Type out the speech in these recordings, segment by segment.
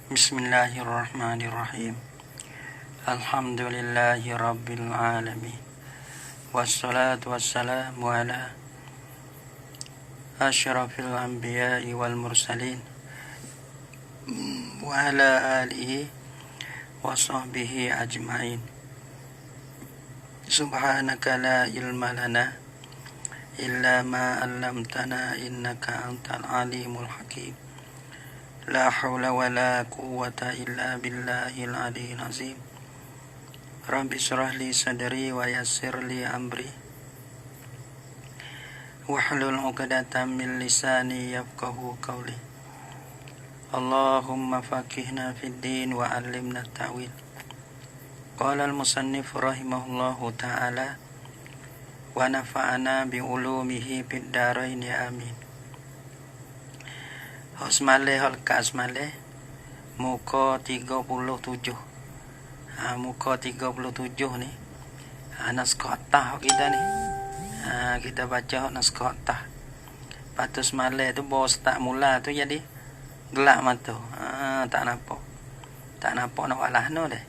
Bismillahirrahmanirrahim. Alhamdulillahi rabbil alamin. Wassalatu wassalamu ala asyrafil anbiya'i wal mursalin wa ala alihi wa sahbihi ajma'in. Subhanaka la ilma lana illa ma 'allamtana innaka antal alimul hakim. La hawla wa la quwwata illa billahil aliyyil azim. Rabbi shrah li sadri wa yassir li amri wahlul 'uqdatam min lisani yafqahu qawli. Allahumma faqihna fid din wa 'allimna ta'wil. Qala al-musannif rahimahullahu ta'ala wa nafa'ana bi ulumihi fid dharain amin. Hosmale Holkasmale muka 37. Muka 37 ni. Naskah tah kita ni. Kita baca naskah tah. Patus male tu bos tak mula tu jadi gelak mata. Tak nampak. Tak nampak nak walah no deh.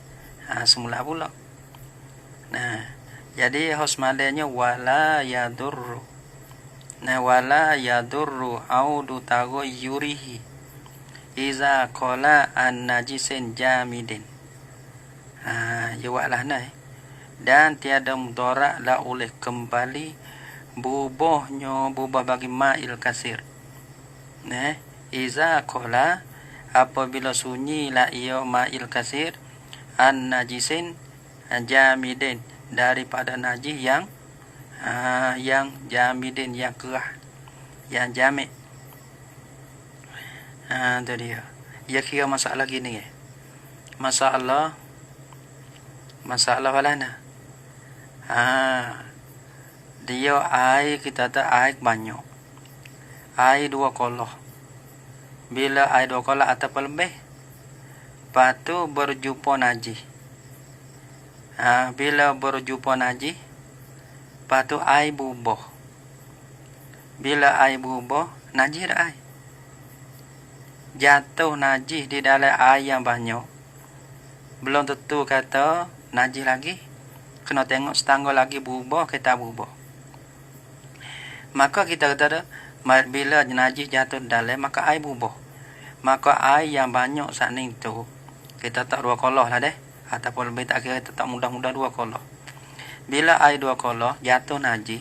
Semula pula. Nah, jadi hosmalenya wala yadurru. Nah, wala yadurru audu taghayyurihi iza qala an najisin jamidin. Jawablah nah. Dan tiada mudarat la oleh kembali bubah bagi ma'il kasir. Nah, iza qala apabila sunyi la ia ma'il kasir an najisin jamidin daripada najis yang jamidin, yang kerah, yang jamid. Tu dia. Ia kira masalah gini. Masalah walana. Dia air, kita tak air banyak. Air 2 kolah. Bila air 2 kolah atau lebih, lepas tu berjumpa najis. Bila berjumpa najis, lepas tu air berubah. Bila air berubah, najis dah air. Jatuh najis di dalam air yang banyak. Belum tentu kata najis lagi. Kena tengok setangga lagi berubah, kita berubah. Maka kita kata bila najis jatuh dalam, maka air berubah. Maka air yang banyak saat ni tu, kita tak 2 kolah lah deh. Ataupun lebih tak kira, kita tak mudah-mudah 2 kolah. Bila air 2 kolah jatuh najis,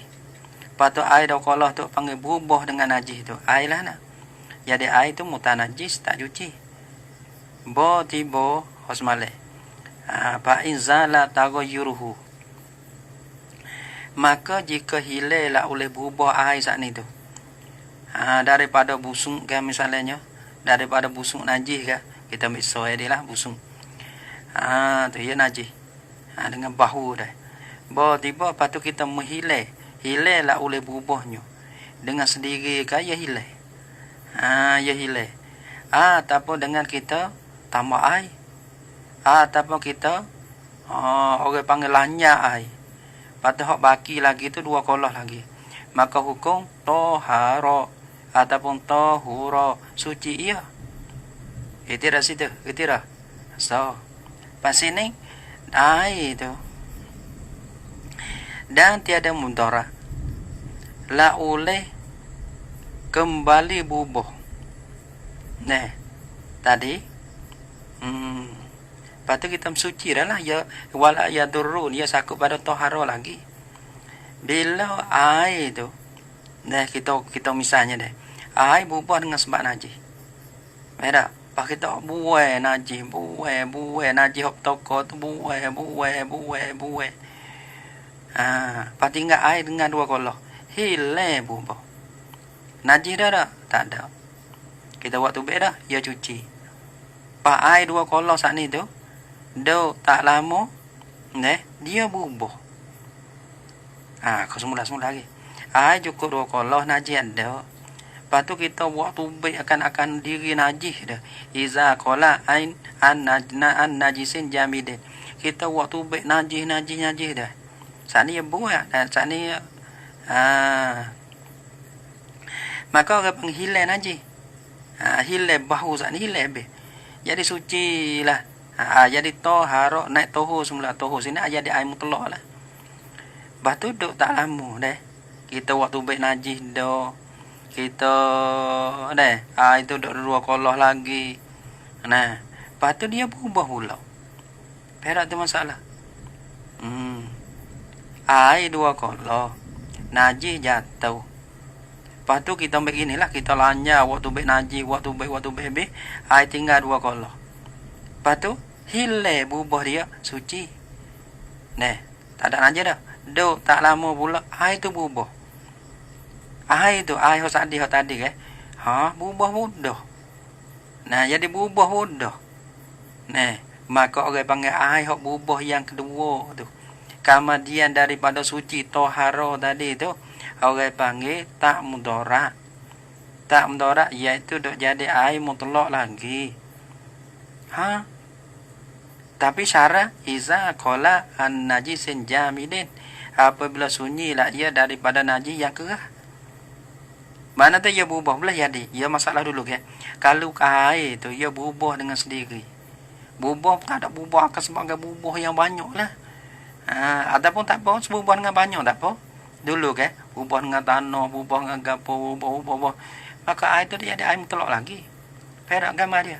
lepas tu air 2 kolah tu panggil berubah dengan najis tu. Air lah nak. Jadi air tu mutanajis, tak cuci. Tiba hosmale. Fa'in zala taghayyuruhu. Maka jika hilang lah oleh berubah air saat ni tu. Daripada busung kan misalnya, daripada busung najis kan, kita ambil soal dia lah busung. Tu ia najis. Dengan bahu dah. Tiba lepas tu kita menghilai. Hilai lah oleh berubahnya. Dengan sendiri kan ia hilai. Ia hilai. Ataupun dengan kita tambah air. Ataupun kita orang panggil lanyak air. Lepas tu hak baki lagi tu 2 kolah lagi. Maka hukum tohara ataupun tohura suci ia. Itu dah situ. Itu dah. So, pas sini air tu dan tiada mudarat la oleh kembali berubah. Nah, tadi lepas tu kita mensuci dah lah. Ya, wala yadurrun, dia sakut pada tohara lagi. Bila air tu, nah kita misalnya dah, air berubah dengan sebab najis. Merah, pak kita buai najis hok toko tu buai. Pak tinggal air dengan 2 kolah. Hilang berubah. Najis dah? Tak ada. Kita buat tubik dah, dia cuci. Pak air 2 kolah saat ni tu, dah tak lama, dia berubah. Kau semula lagi. Air cukup 2 kolah, najis ada. Lepas tu kita buat tubik akan diri najis dah. Iza qala an najisin jamidin. Kita buat tubik najis dah. Saat ni buat dan saat ni maka orang penghilang najis. Hilang bahu saat ni hilang habis. jadi suci lah. Jadi toharo naik toho semula toho sini jadi air mutlak lah. Batu duk tak lama deh. Kita waktu baik najis do. Kita deh, itu duk 2 koloh lagi. Nah, batu dia berubah pula. Perak tu masalah. Air 2 koloh. Najis jatuh. Lepas tu kita beginilah, kita lanya waktu baik najis, waktu baik air tinggal 2 koloh. Lepas tu hilang berubah dia suci. Nah, tak ada najis dah. Duk tak lama pula air tu berubah. Air tu air tadi ke. Berubah mudah. Nah, jadi berubah mudah. Nah, maka orang panggil air hok berubah yang kedua tu. Kemudian daripada suci toharo tadi tu, orang panggil tak mudarat. Tak mudarat iaitu duk jadi air mutlak lagi. Tapi syarat iza qala an najisin jamidin, apabila sunyi lah ia daripada najis yang kerah. Mana tu ia berubah pula jadi. Ia masalah dulu ke. Kalau air tu ia berubah dengan sendiri. Berubah tak ada berubah akan sebagai berubah yang banyak lah. Ataupun tak apa, berubah dengan banyak tak apa. Dulu ke, berubah dengan tanah, berubah dengan gapo, berubah. Maka air tu dia ada air mutlak lagi. Perak gambar dia.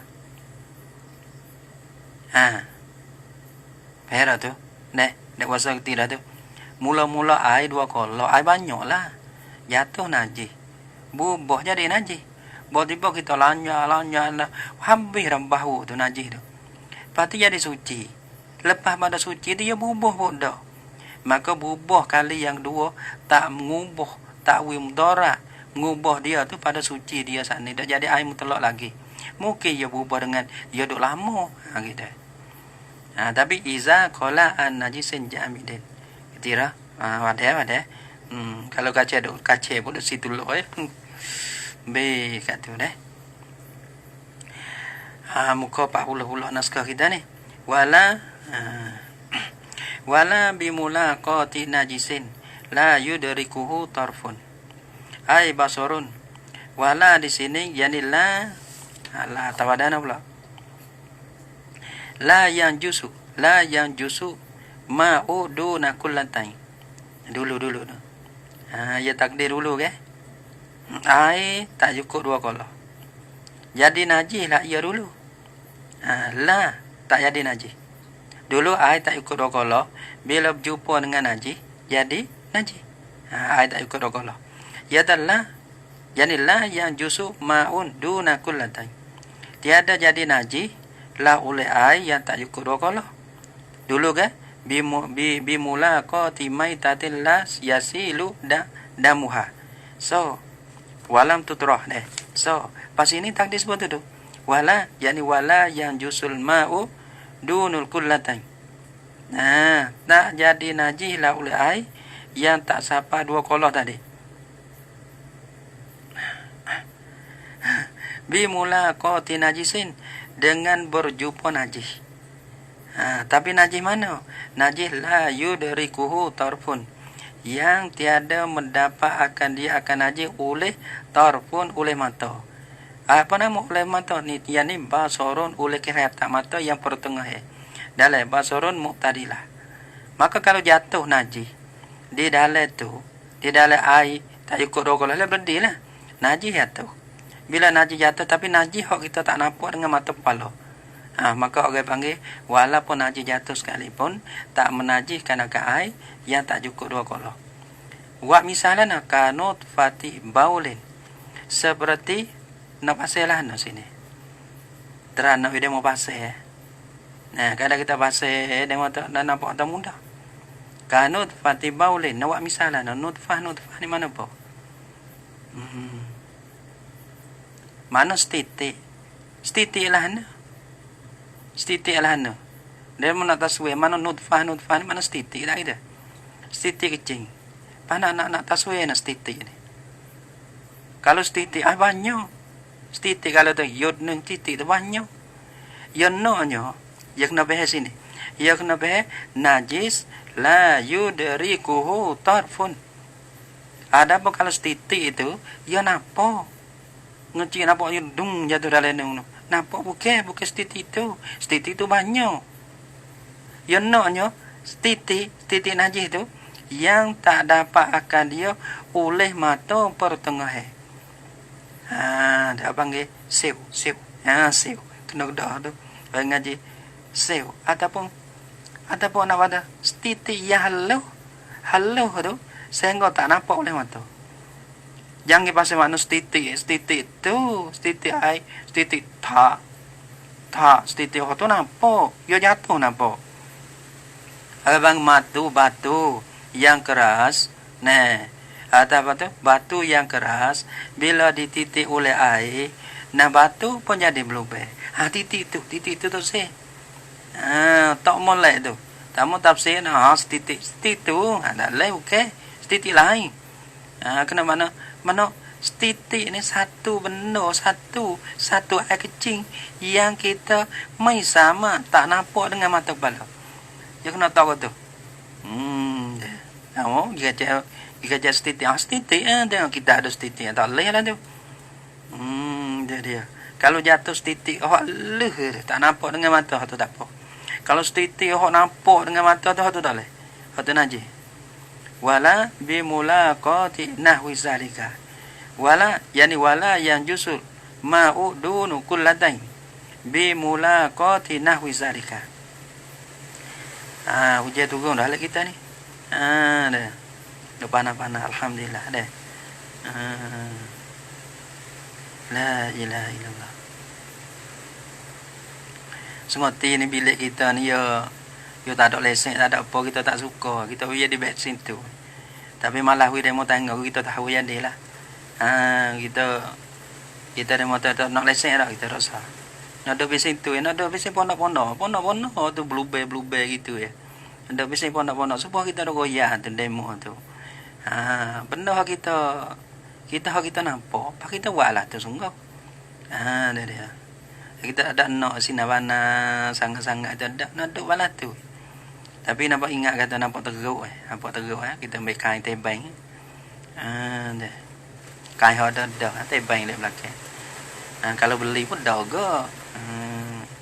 Perak tu. Nek wasa tidak tu. Mula-mula air 2 koloh, air banyak lah. Jatuh najis. Berubah jadi najis. Tiba-tiba kita lanya lah. Habis dah bau tu najis tu. Lepas tu jadi suci. Lepas pada suci dia berubah pun dah. Maka berubah kali yang 2 tak mengubah, tak mudarat. Mengubah dia tu pada suci dia saat ni. Dah jadi air mutlak lagi. Mungkin dia berubah dengan dia duk lama. Gitu. Tapi iza qala an najisin jamidin. Ketira. Wadah. Kalau kaca pun di situ loh B kat tu deh. Muka 40 naskah kita ni. Wala bimulaqati najisin la yudrikuhu tarfun. Ai basarun. Wala di sini yani la tawadana pula. La yang jusu ma'u duna kullatain. Dulu ya takdir dulu ke. Air tak cukup 2 koloh. Jadi najis lah ia dulu. La tak jadi najis. Dulu air tak cukup 2 koloh. Bila berjumpa dengan najis, jadi najis. Air tak cukup 2 koloh. Ya telah. Yani la yang jusu ma'un duna kullatain. Tiada jadi najis lah oleh air yang tak cukup 2 koloh. Dulu kan bimula qati maitatil las yasilu damuha. So walam tutrah deh. So pas ini takdir sebut tu. Wala yani wala yang jusul ma'u dunul kullatain. Tak jadi najis lah oleh air yang tak sampai 2 koloh tadi. Bimula qati najisin, dengan berjumpa najis. Tapi najis mana? Najis la yudrikuhu tarfun, yang tiada mendapat akan dia akan najis oleh tarfun, oleh mata. Apa nama oleh mata ni? Yani basarun, oleh kereta mata yang pertengah. Dalam basarun muqtadilah. Maka kalau jatuh najis di dalam tu, di dalam air tak cukup 2 koloh lah berhenti lah. Najis jatuh. Bila najis jatuh, tapi najis hok kita tak nampak dengan mata kepala. Maka orang panggil walaupun najis jatuh sekalipun tak menajiskan akan air yang tak cukup 2 koloh. Wa misalnya kanut fatih baulin, seperti nak pasal lah nak sini. Terang nak dia mau pasal. Kadang kita pasal dia mau tak nampak tak mudah. Kanut fatih baulin, nak misalnya nutfah ni mana po? Mana setitik lah na. Setitik lah na. Dia mana taswir, mana nutfah ni mana setitik lah itu. Setitik kecil. Mana nak taswir na setitik ni. Kalau setitik banyak. Setitik kalau tu yod nung titik tu banyak. Yang nanya, yang kena bahas sini. Yang kena bahas najis la yudrikuhu tarfun. Ada apa kalau setitik itu, ya napa? Ngecik nampak dung jatuh dalam nung. Nampak bukan setitik tu. Setitik tu banyak. Ya naknya setitik najis tu yang tak dapat akan dia oleh mata pertengahan. Dia panggil sew. Sew. Kena dah tu. Ngaji sew ataupun nak pada setitik yang halau tu sehingga tak nampak oleh mata. Jangan pasal makna setitik tu, setitik air, setitik tak, setitik tu nampak, dia jatuh nampak. Abang batu yang keras, apa tu? Batu yang keras bila dititik oleh air, batu pun jadi berubah. Titik tu sih. Tak molek tu. Tamu tafsir setitik tu, ada lain okey, setitik lain. Kena mana setitik ni satu benda, satu air kecil yang kita mai sama tak nampak dengan mata kepala. Dia kena tahu tu. Kamu jika setitik tengok kita ada setitik tak boleh lah tu. Dia. Kalau jatuh setitik tak nampak dengan mata tu tak apa. Kalau setitik nampak dengan mata tu tak boleh. Tu najis. Wala bimulaqati nahwi zalika. Wala yang jusul ma'u dunu kullatain bimulaqati nahwi zalika. Hujan turun dah lah kita ni. Dah. Dah panah alhamdulillah dah. La ilaha illallah. Semoti ni bilik kita ni ya tak ada lesen, tak ada apa, kita tak suka. Kita biar di beg situ. Tapi malah we demo tengok kita tahu yang dia lah. Kita demo tak nak lesen dah kita rasa. Nak ada beg situ, nak ada beg pondok tu blue gitu ya. Ada beg pondok supaya kita ada goyah tu demo tu. Benda kita nampak, pak kita buatlah tu sungguh. Dia. Kita ada nak sinabana sangat-sangat ada nak duk balas tu. Tapi nampak ingat kata nampak teruk kita ambil kain tebang. Dah. Kain ada tebang di belakang. Kalau beli pun dah ke.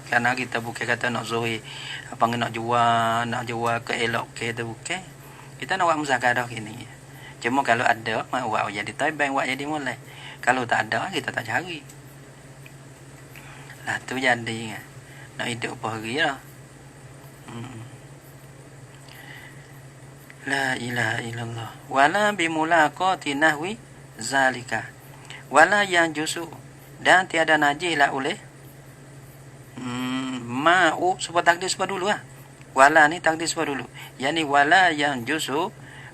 Karena kita bukan kata nak zohi apa nak jual ke elok ke tu bukan. Kita nak buat muzakarah gini. Cuma kalau ada buat jadi tebang, buat jadi mulai. Kalau tak ada kita tak cari. Lah tu jadi nak hidup apa hari lah. La ilaha illallah. Wala bimulaqati nahwi zalika. Wala yang jusu dan tiada najis lah oleh ma'u sebab takdir sebab dulu lah. Wala ni takdir sebab dulu. Yani wala yang jusu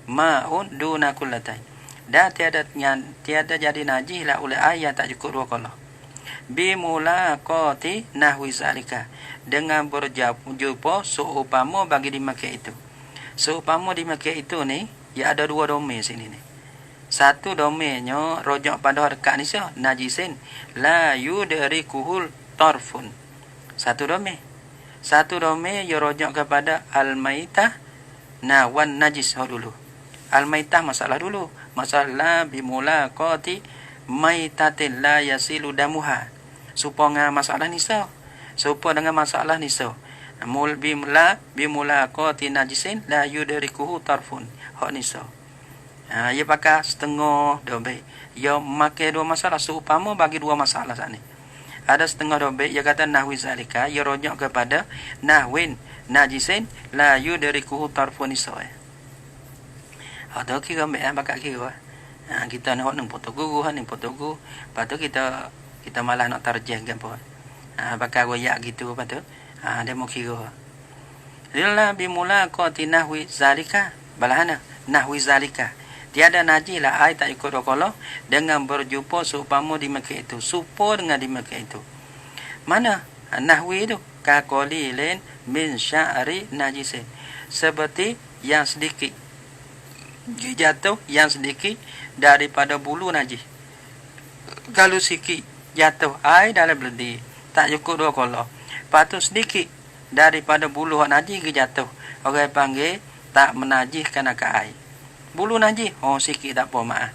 ma'un duna kullatain. Dan tiada jadi najis lah oleh air yang tak cukup dua kala. Bimulaqati nahwi zalika. Dengan berjumpa seumpama bagi dimakai itu. Seumpama dimakai itu ni, ya ada dua domain sini ni. Satu domainnya rojak pada harkat ni sah najisin la yudrikuhul tarfun. Satu domain ya rojak kepada al-maitah wan najis dulu. Al-maitah masalah dulu. Masalah bimulaqati maitatin la yasilu damuha. Supaya masalah nisa. Supaya dengan masalah nisa. Mul bimulaqati najisin la yudrikuhu tarfun. Hak nisa. Ia pakai setengah dobek. Ia makai dua masalah seumpama bagi dua masalah saat ni. Ada setengah dobek ia kata nahwi zalika, ia rujuk kepada nahwin najisin la yudrikuhu tarfun nisa. Ada kira ambil pakai kira. Kita nak foto guru. Lepas tu kita malah nak tarjih kan apa. Pakai royak gitu lepas tu. Dia mau kira. Lillah bimulaqati nahwi zalika. Balahana nahwi zalika. Tiada najis lah air tak ikut rokolo dengan berjumpa seumpama di Mekah itu. Supo dengan di Mekah itu. Mana nahwi itu? Kakolilin min sya'ri najisin. Seperti yang sedikit. Jatuh yang sedikit daripada bulu najis. Kalau sikit jatuh air dalam beledi tak cukup dua kolah. Patut sedikit daripada bulu najis jatuh. Orang panggil tak menajiskan akan air. Bulu najis sikit tak apa maaf.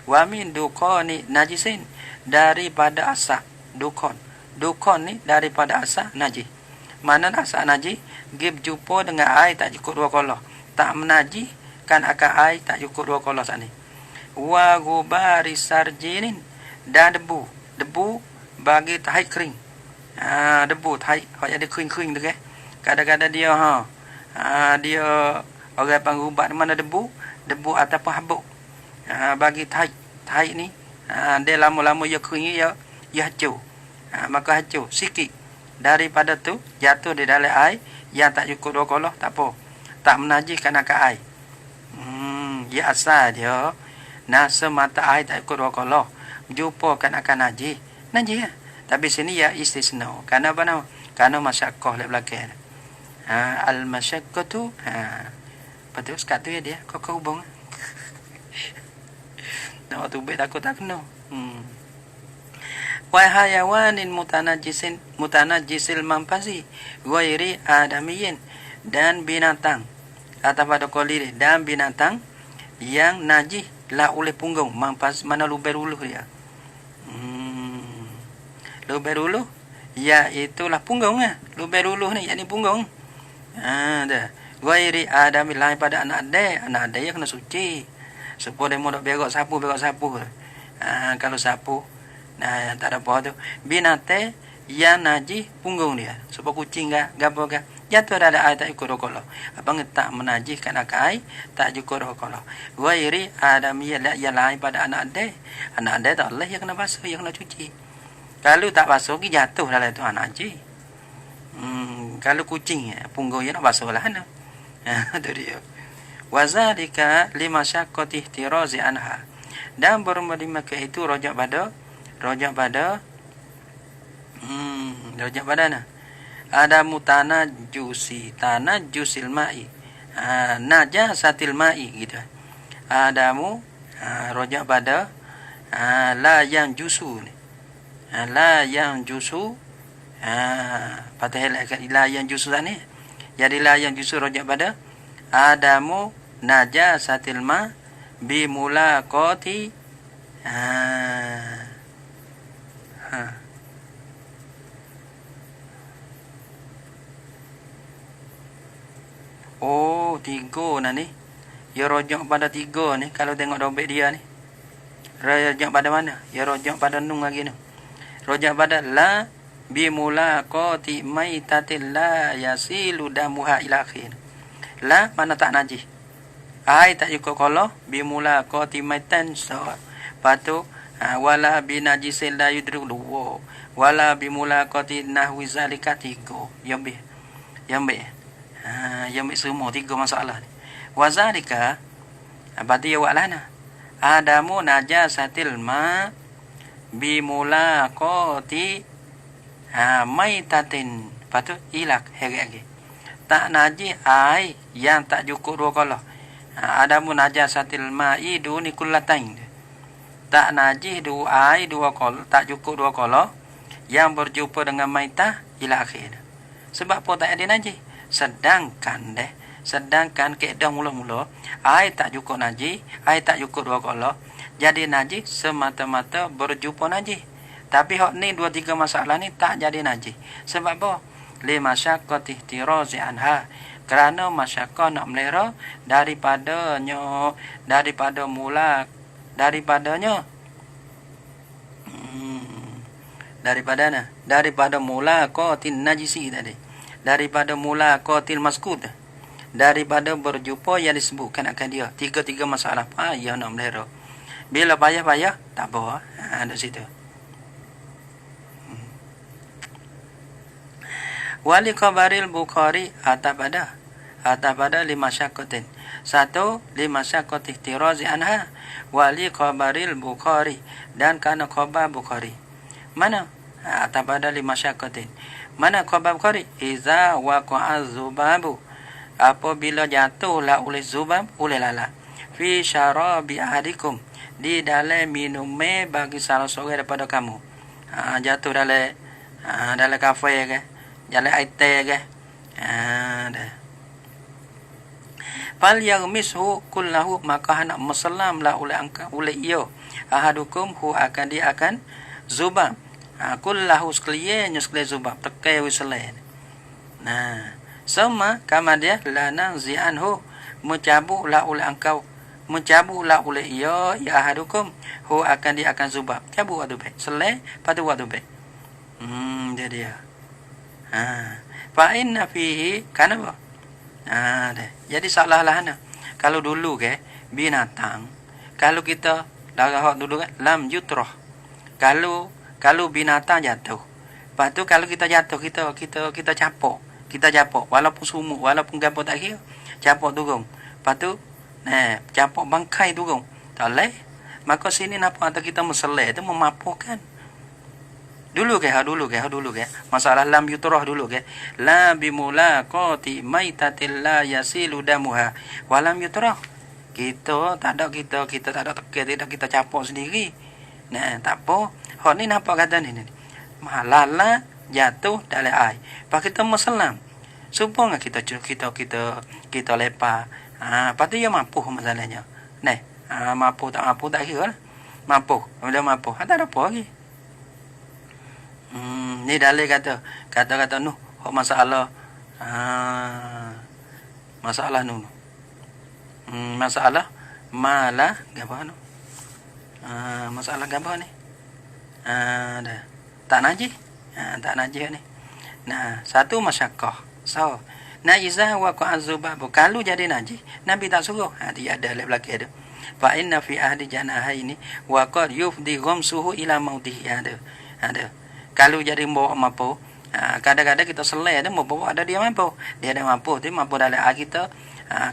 Wa min dukani najisin daripada asap dukon. dukun ni daripada asal najis. Mana asal najis? Gib jumpa dengan air tak cukup 2 kolah. Tak menajis kan akan air tak cukup 2 kolah saat ni. Wa gubari sarjinin, dan debu. Debu bagi tahai kering. Debu tahai hak jadi kering-kering tu ke. Kadang-kadang dia dia orang penggubat mana debu ataupun habuk. Bagi tahai ni dia lama-lama dia kering dia hancur. Maka hancur sikit. Daripada tu jatuh di dalam air yang tak cukup 2 kolah tak apa. Tak menajiskan akan air. Dia asal dia nasa mata air tak cukup 2 kolah. Jumpa kan akan najis. Najis lah. Tapi sini ya istisna. Kerana apa nama? Kerana masyakkah lek belakang. Al-masyakkatu. Betul sekat tu ya dia. Kau hubung. Nak tu baik takut tak kena. Wa hayawanin mutanajisil mampasi ghairi adamiyin, dan binatang atau pada koliri, dan binatang yang najis lah oleh punggung mampas mana luber-uluh dia. Luber-uluh iaitulah punggung lah. Luber-uluh ni yakni punggung. Dah. Ghairi adami lain pada anak ada yang kena suci. Supaya dia mau berak sapu. Kalau sapu tak ada apa tu. Binatang yang najis punggung dia. Supaya kucing gapo jatuh ada air tak cukup 2 kolah. Abang tak menajiskan akan air tak cukup 2 kolah. Ghairi adami yang lain pada anak ada tak Allah yang kena basuh, yang kena cuci. Kalau tak basuh ki jatuh dalam tu najis. Kalau kucing punggung dia nak basuh lah tu dia. Wazalika lima syaqqati ihtirazi anha, dan bermula ke itu rojak pada nah. Ada tanajusil ma'i, najasatil ma'i gitu. Adamu rojak pada la yang jusu ni. La yang jusu patah helak la yang jusu ni. Jadi la yang jusu rojak pada adamu najasatil ma bimulaqati Oh, 3 nah ni. Ya rojak pada 3 ni. Kalau tengok dompet dia ni. Rojak pada mana? Ya rojak pada nun lagi ni. Rojak pada la bimulaqati maitatil la yasilu damuha ila akhir. La mana tak najis. Air tak cukup kolah bimulaqati maitan so. Patu wala binajisil la yudru 2. Wala bimulaqati nahwi zalika 3. Yang semua 3 masalah ni. Wazalika berarti ya walana. Adamu najasatil ma bimulaqati maitatin. Patut ilak lagi. Tak najis air yang tak cukup 2 kolah. Adamu najasatil ma'i duni kullatain. Tak najis air 2 kolah, tak cukup 2 kolah yang berjumpa dengan maitah ila akhir. Sebab apa tak ada najis? Sedangkan keadaan mula-mula air tak cukup najis, air tak cukup 2 kolah, jadi najis semata-mata berjumpa najis. Tapi hak ni 2-3 masalah ni tak jadi najis. Sebab apa? Li masyaqqati ihtirazi anha, kerana masyaqqah nak melera daripadanya daripada mula qatin najisi tadi, daripada mula qatil maskut, daripada berjumpa yang disebutkan akan dia. 3 masalah payah nak melera. Bila payah tak apa. Ada situ. Wali kabaril Bukhari atabada 5 syaqqatin. 1 5 syaqqat ihtirazi anha. Wali kabaril Bukhari, dan kana khabar Bukhari. Mana? Atabada 5 syaqqatin. Mana khabar Bukhari? Iza waqa'a zubabu, apabila jatuhlah oleh zubab, oleh lalat, fi syarabi ahadikum, di dalam minumnya bagi salah seorang daripada kamu. Jatuh dalam kafe ke, dalam air teh ke. Dah. Fal yaghmishu kullahu, maka hendak meselamlah oleh ia ahadukum hu akan zubab kullahu sekaliannya sekalian zubab tekai wisalain. Nah, sama kama dia lana zi'anhu mencabutlah oleh engkau, mencabutlah oleh ia ya ahadukum hu akan dia akan zubab. Cabut waktu baik. Selai pada waktu baik. Dia. Fa inna fihi kan apa? Deh. Jadi salah-lah ana. Kalau dulu ke binatang, kalau kita darah dulu kan lam yutrah. Kalau binatang jatuh. Lepas tu kalau kita jatuh kita capok. Kita capok walaupun sumuk walaupun gapo tak kira. Capok turun. Lepas tu capok bangkai turun. Tak leh. Maka sini napa atau kita meselai tu memapukan. Dulu ke masalah lam yutrah dulu ke la bimulaqati maitatil la yasilu damuha wa lam yutrah. Kita tak ada tekan, tidak kita capok sendiri. Nah, tak apa. Hak ni napa kata ni? Malala jatuh dalam air. Pak kita meselam. Supaya kita lepas. Lepas tu dia mampu masalahnya. Mampu tak kira lah. Mampu. Bila mampu. Tak ada apa lagi. Ni dalil kata nu masalah masalah nu masalah mala gapo nu masalah gapo ni dah tak najis ni. Nah, satu masyakkah. So iza wa qa'azubab kalau jadi najis Nabi tak suruh. Dia ada dalam belakang tu. Fa inna fi ahdi janahaini wa qad yufdi ghamsuhu ila mautihi ada. Kalau jadi bawa mampu, kadang-kadang kita selai ada bawa ada dia mampu. Dia ada mampu, dia mampu dalam air kita.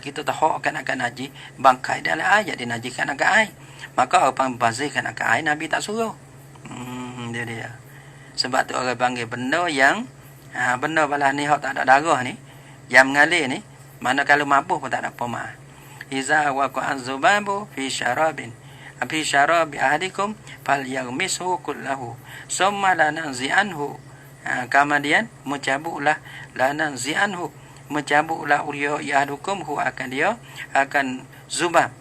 Kita tahu akan najis bangkai dalam air jadi najiskan akan air. Maka apa bazirkan akan air Nabi tak suruh. Dia. Sebab tu orang panggil benda yang benda balah ni hak tak ada darah ni, yang mengalir ni, mana kalau mampu pun tak ada apa mah. Iza waqa'a az-zubabu fi syarabin fi syarabi ahadikum falyaghmishu kullahu summa lananzi'anhu. Kemudian mencabutlah uriya ahadukum hu akan dia akan zubab.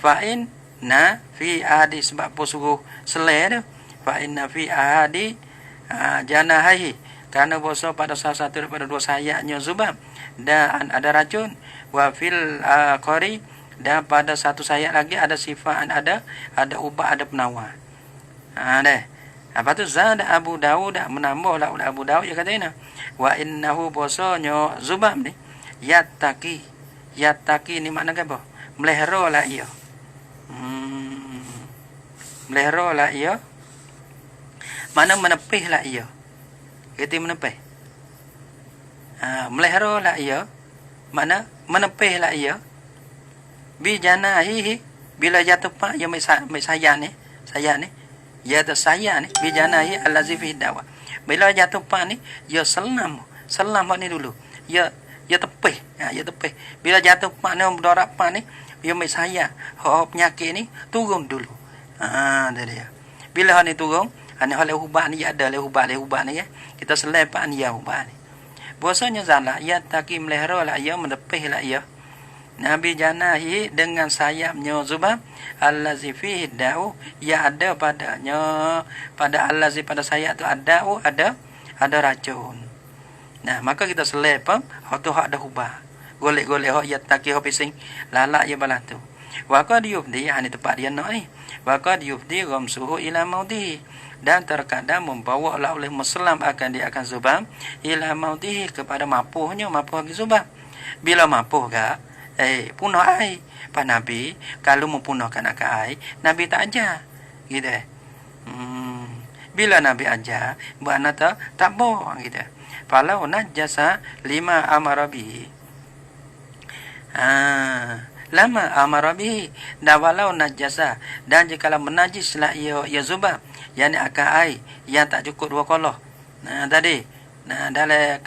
Fa inna fi ahadi sebab suruh selai tu. Fa inna fi ahadi janahihi kerana bosa pada salah satu daripada dua sayapnya zubab dan ada racun. Wa fil qari dan pada satu sayap lagi ada sifat, ada ubat, ada penawar. Lepas tu zada Abu Dawud menambahlah oleh Abu Dawud dia kata ini wa innahu bosonyo zubab ni yattaqi ni makna apa? Melihara lah ia. Melihara lah ia. Mana menepih lah ia. Kata menepih. Melihara lah ia. Mana menepih lah ia. Bijanahihi bila jatuh pak yang saya ni ya tu saya ni bijanahi allazi fi dawa bila jatuh pak ni ya selam ni dulu ya tepih bila jatuh pak ni berdorak pak ni ya saya penyakit ni turun dulu dia bila ni turun oleh ubat ni ada oleh ubat ni ya kita selepas ni ya ubat ni bahasanya zala ya taki melihara lah ya menepih lah ya Nabi janahi dengan sayapnya zubab allazi fihi da'u ya ada padanya pada allazi pada sayap tu ada racun. Nah, maka kita selepa hak tu hak dah ubah. Golek-golek hak ya taki hak pising lalak ya balah tu. Wa qad yufdi ni tempat dia nak ni. Wa qad yufdi ghamsuhu ila maudhi dan terkadang membawa lah oleh muslim akan dia akan zubab ila maudhi kepada mapuh zubab. Bila mapuh gak punah air. Pak Nabi kalau mempunahkan akan air Nabi tak ajar gitu. Bila Nabi ajar buat tak boh gitu. Falau najasa lima amarabi lama amarabi dan walau najasa dan jikalau menajislah ia zubab yakni akan air yang tak cukup 2 kolah. Tadi dalam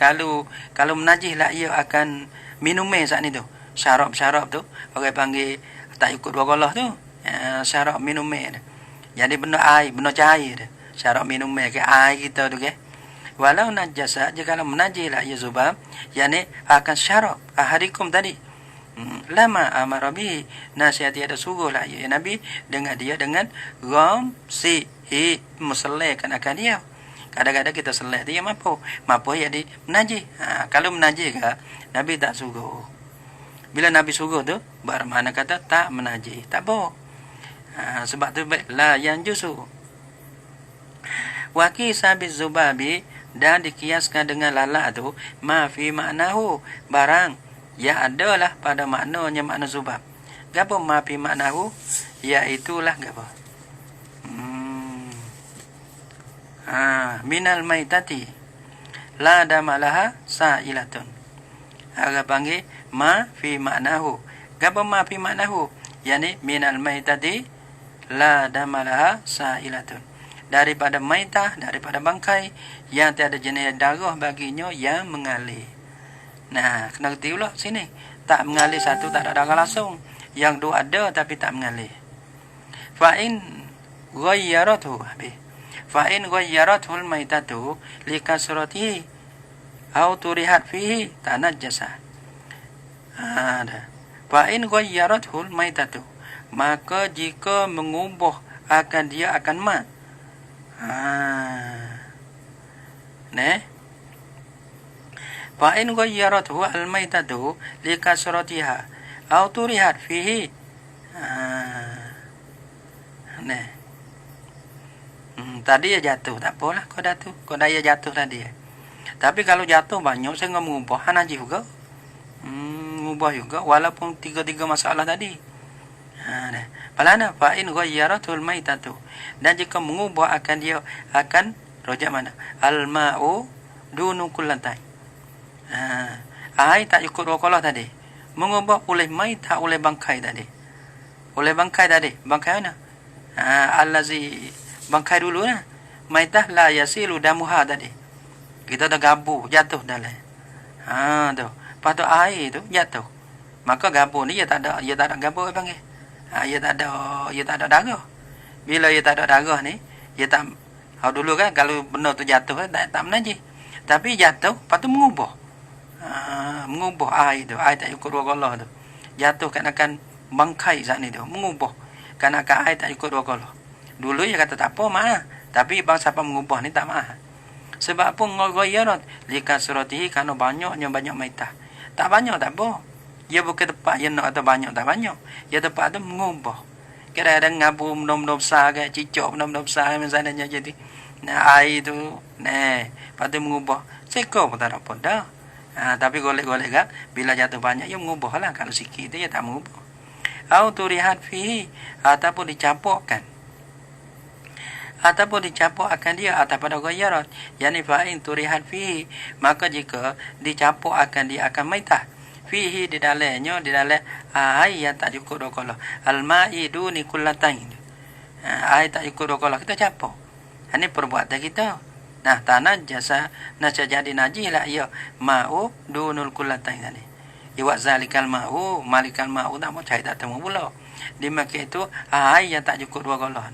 kalau menajislah ia akan minumnya saat ni tu syarab tu orang panggil tak ikut 2 kolah tu syarab minumnya. Jadi benda air benda cair syarab minumnya ke air kita tu ke walau najasa jikalau menajislah ia zubab yakni akan syarab ahadikum tadi lama amarabi nasihat ada suruhlah ya Nabi dengan gham si musallikan akan dia Kadang-kadang kita selek dia mampu jadi menajis. Kalau menajis ke Nabi tak suruh. Bila Nabi suruh tu bermakna kata tak menajis, tak apa. Sebab tu la yang jusu. Wa qisa bizubabi, dan dikiaskan dengan lalat tu ma fi maknahu, barang yang adalah pada maknanya makna zubab. Gapo ma fi maknahu? Iaitulah gapo? Minal maitati la damalaha sa'ilatun. Agak panggil ma fi maknahu. Gapo ma fi maknahu? Yani minal maitati la damalaha sa'ilatun. Daripada maitah, daripada bangkai yang tiada jenis darah baginya yang mengalir. Nah, kena kerti pula sini. Tak mengalir satu, tak ada darah langsung. Yang dua ada tapi tak mengalir. Fa'in ghayyaratuhu. Fa'in ghayyarathul maitatu likasratihi au turihat fihi tanajjasa. Fa'in ghayyarathul maitatu, maka jika mengubah akan dia akan mat. Fa'in ghayyaratuhu al-maitatu likasratiha au turihat fihi. Tadi ya jatuh, tak apalah kau jatuh. Kau dah ya jatuh tadi. Tapi kalau jatuh banyak saya enggak mengubah najis juga. Mengubah juga walaupun tiga masalah tadi. Palana fa'in ghayyaratul maitatu, dan jika mengubah akan dia akan rojak mana? Al-ma'u dunu kullatai. Air tak ikut rokolah tadi. Mengubah oleh maitah, oleh bangkai tadi. Oleh bangkai tadi. Bangkai mana? Allazi bangkai dulu lah. Maitah la yasilu damuha tadi. Kita dah gabu, jatuh dalam. Tu. Lepas tu air tu jatuh. Maka gabu ni dia tak ada gabu apa panggil? Ia tak ada darah. Bila ia tak ada darah ni, ia tak dulu kan kalau benda tu jatuh tak menajis. Tapi jatuh, lepas tu mengubah. Mengubah air tu, air tak ikut dua kolah tu. Jatuh akan bangkai saat ni tu, mengubah. Kerana air tak ikut dua kolah. Dulu dia kata tak apa, maaf. Tapi bangsa apa mengubah ni tak maaf. Sebab apa ngghayyarat likasratihi, kerana banyak maitah. Tak banyak tak apa. Dia bukan tempat yang nak atau banyak tak banyak. Dia tempat tu mengubah. Kadang-kadang ngabu benda-benda besar ke, cicak benda-benda besar misalnya jadi. Air tu, lepas tu mengubah. Seko pun tak ada apa dah. Tapi golek-golek kan, bila jatuh banyak, dia mengubah lah. Kalau sikit tu, dia tak mengubah. Au turihat fihi, ataupun dicampurkan. Ataupun dicampur akan dia atau pada ghayyarat, yani fa'in turihat fihi, maka jika dicampur akan dia akan maitah fihi, di dalamnya, di dalam air yang tak cukup dua kolah, al-ma'i duni kullatain, air tak cukup dua kolah kita campur. Ini perbuatan kita. Nah, tanah jasa nasa jadi najis lah ia ma'u dunul kullatain tadi. Iwak zalikal ma'u malikal ma'u, tak mau cari tak temu pula. Di Mekah itu air yang tak cukup dua kolah.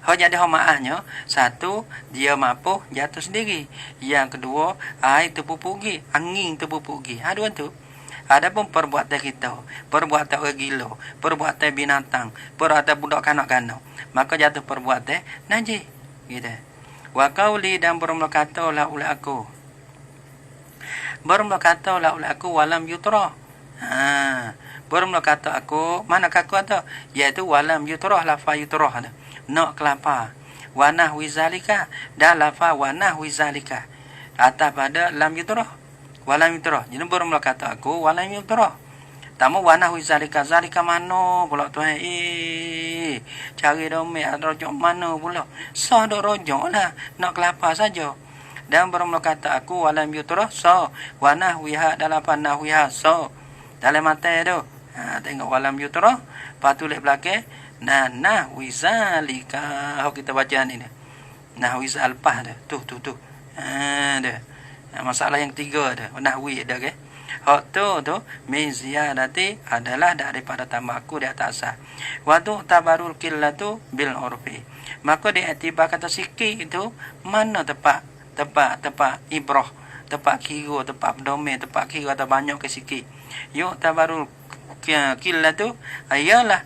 Jadi maafnya, satu, dia mampu jatuh sendiri. Yang kedua, air terpupugi, angin terpupugi. Dua tu. Adapun perbuatan kita, perbuatan orang gila, perbuatan binatang, perbuatan budak kanak-kanak, maka jatuh perbuatan najis. Gitu. Wa qauli, dan bermula kata lah oleh aku. Bermula kata lah oleh aku walam yutra. Bermula kata aku, mana aku kata? Iaitu walam yutrah, lafa yutrah. Nak kelapa. Wanah wizalika, dan lafa wanah wizalika. Atas pada lam yutrah. Walam yutrah. Jadi bermula kata aku walam yutrah. Tamu wanah wizalika. Zalika mana pula tuan? Cari domek rojok mana pula? Sah dok rojok lah. Nak kelapa saja. Dan bermula kata aku walam yutrah. So. Wanah wiha dalam panah wiha. So. Dalam mata tu. Tengok walam yutrah. Patulik belakang. Nah wizalika. Kita baca ni. Nah wizalpah dah. Tu. Dah. Masalah yang tiga dah. Nahwi dah ke. Hak tu min ziyadati adalah daripada tambah aku di atas asal. Waktu tabarul qillatu bil urfi. Maka diiktibar kata sikit itu mana tepat ibrah, tepat kira, tepat pedoman, tepat kira atau banyak ke sikit. Yuk tabarul qillatu ayalah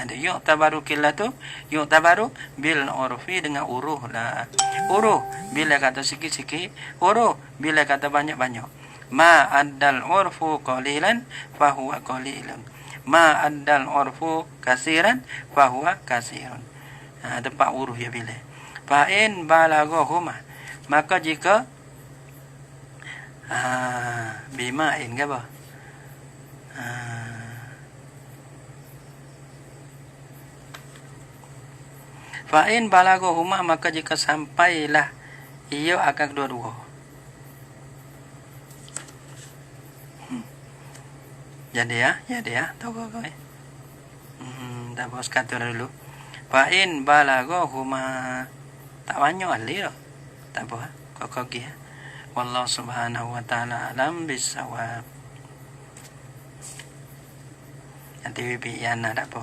Yu'tabaru qillatu, yu'tabaru bil urfi, dengan uruh lah. Uruh bila kata sikit-sikit, uruh bila kata banyak-banyak. Ma addal urfu qalilan fahuwa qalilun, ma addal urfu kasiran fahuwa kasirun. Tempat uruh ya bila. Fa in balaghahuma, maka jika bima'in ke apa? Fa'in balaghahuma, maka jika sampailah ia akan kedua-dua. Jadi ya, tahu kau eh. Tak bos kata dulu. Fa'in balaghahuma, tak banyak ahli dah. Tak apa, kau pergi. Wallahu subhanahu wa ta'ala alam bisawab. Nanti bibi yana tak apa.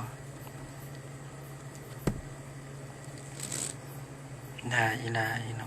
La ilaha illallah.